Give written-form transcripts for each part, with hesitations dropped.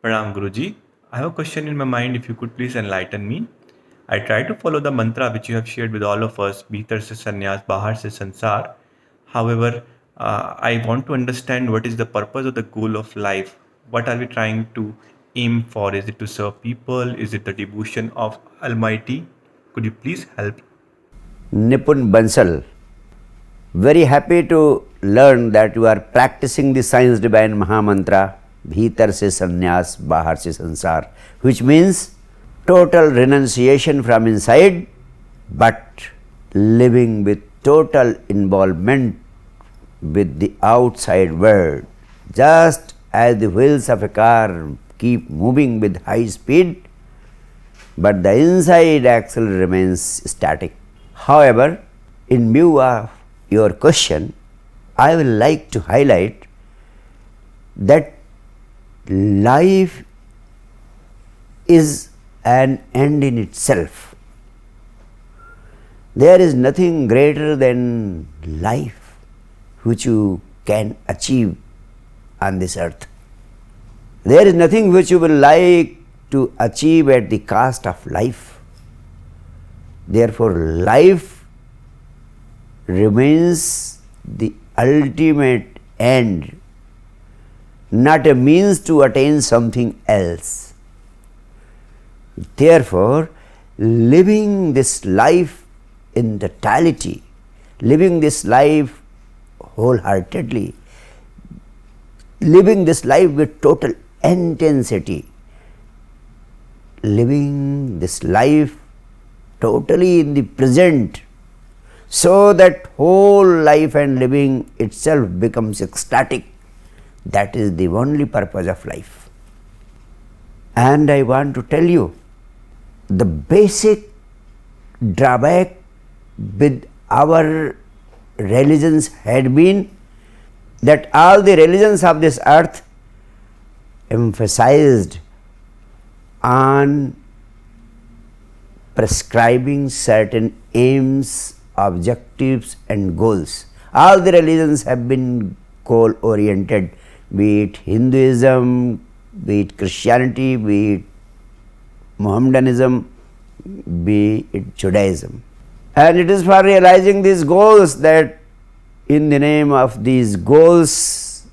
Pranam Guruji. I have a question in my mind. If you could please enlighten me. I try to follow the mantra which you have shared with all of us, Bhitar se sannyas, Bahar se sansar. However, I want to understand what is the purpose of the goal of life. What are we trying to aim for? Is it to serve people? Is it the devotion of Almighty? Could you please help? Nipun Bansal, very happy to learn that you are practicing the Science Divine Mahamantra, Bhitar se sannyas, Bahar se sansar, which means total renunciation from inside, but living with total involvement with the outside world. Just as the wheels of a car keep moving with high speed, but the inside axle remains static. However, in view of your question, I will like to highlight that life is an end in itself. There is nothing greater than life which you can achieve on this earth. There is nothing which you will like to achieve at the cost of life. Therefore, life remains the ultimate end, not a means to attain something else. Therefore, living this life in totality, living this life wholeheartedly, living this life with total intensity, living this life totally in the present, so that whole life and living itself becomes ecstatic. That is the only purpose of life. And I want to tell you, the basic drawback with our religions had been that all the religions of this earth emphasized on prescribing certain aims, objectives and goals. All the religions have been goal oriented, be it Hinduism, be it Christianity, be it Mohammedanism, be it Judaism. And it is for realizing these goals that in the name of these goals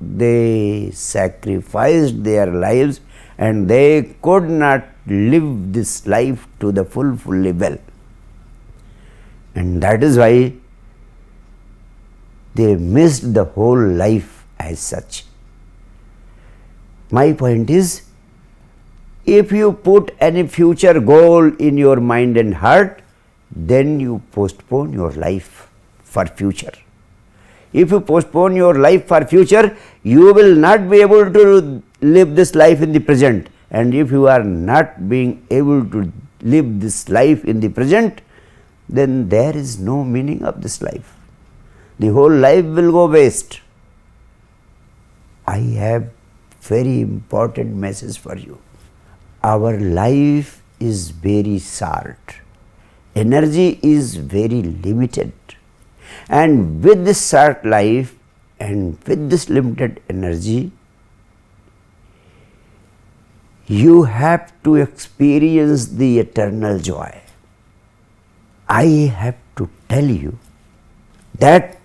they sacrificed their lives, and they could not live this life to the fully well. And that is why they missed the whole life as such. My point is, if you put any future goal in your mind and heart, then you postpone your life for future. If you postpone your life for future, you will not be able to live this life in the present. And if you are not being able to live this life in the present, then there is no meaning of this life. The whole life will go waste. I have very important message for you. Our life is very short. Energy is very limited. And with this short life and with this limited energy, you have to experience the eternal joy. I have to tell you that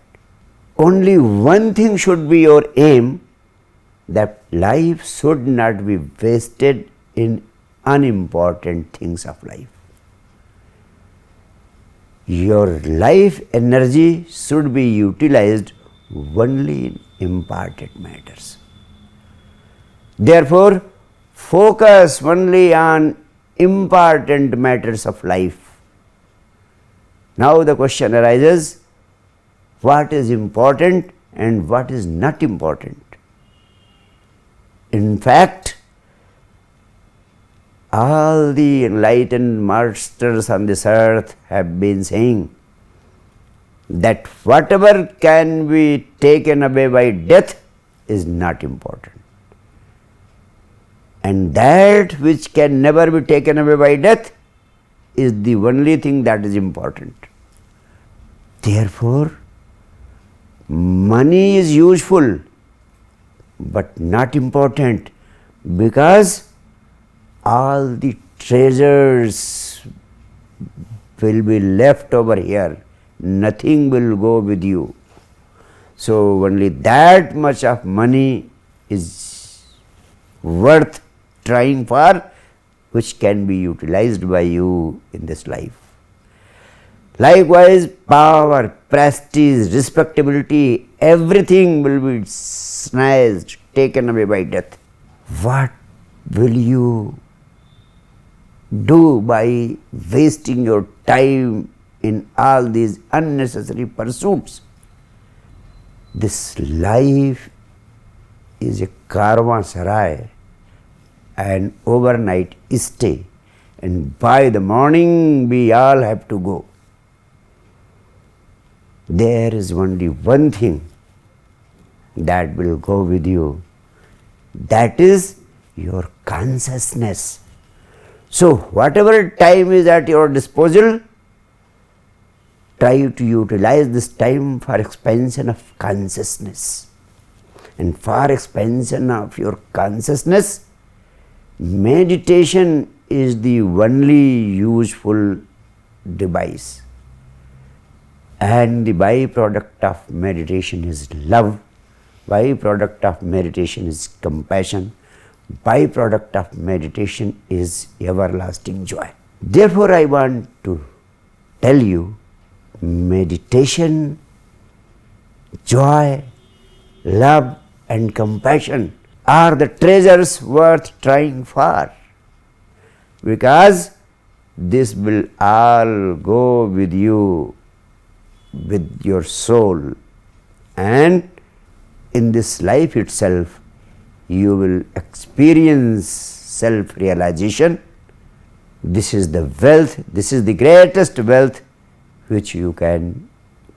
only one thing should be your aim, that life should not be wasted in unimportant things of life. Your life energy should be utilized only in important matters. Therefore, focus only on important matters of life. Now the question arises, what is important and what is not important? In fact, all the enlightened masters on this earth have been saying that whatever can be taken away by death is not important. And that which can never be taken away by death is the only thing that is important. Therefore, money is useful but not important. because all the treasures will be left over here, nothing will go with you. So only that much of money is worth trying for, which can be utilized by you in this life. Likewise, power, prestige, respectability, everything will be snatched, taken away by death. What will you do by wasting your time in all these unnecessary pursuits? This life is a caravanserai, an overnight stay, and by the morning we all have to go. There is only one thing that will go with you, that is your consciousness. So whatever time is at your disposal, try to utilize this time for expansion of consciousness. And for expansion of your consciousness, meditation is the only useful device. And the byproduct of meditation is love, byproduct of meditation is compassion, byproduct of meditation is everlasting joy. Therefore, I want to tell you, meditation, joy, love and compassion are the treasures worth trying for, because this will all go with you, with your soul, and in this life itself you will experience self-realization. This is the wealth, this is the greatest wealth which you can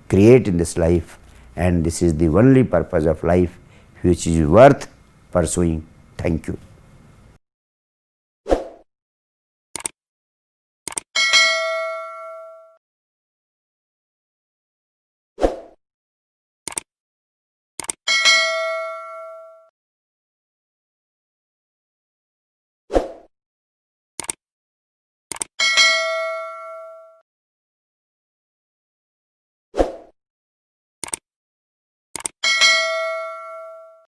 create in this life, and this is the only purpose of life which is worth pursuing. Thank you.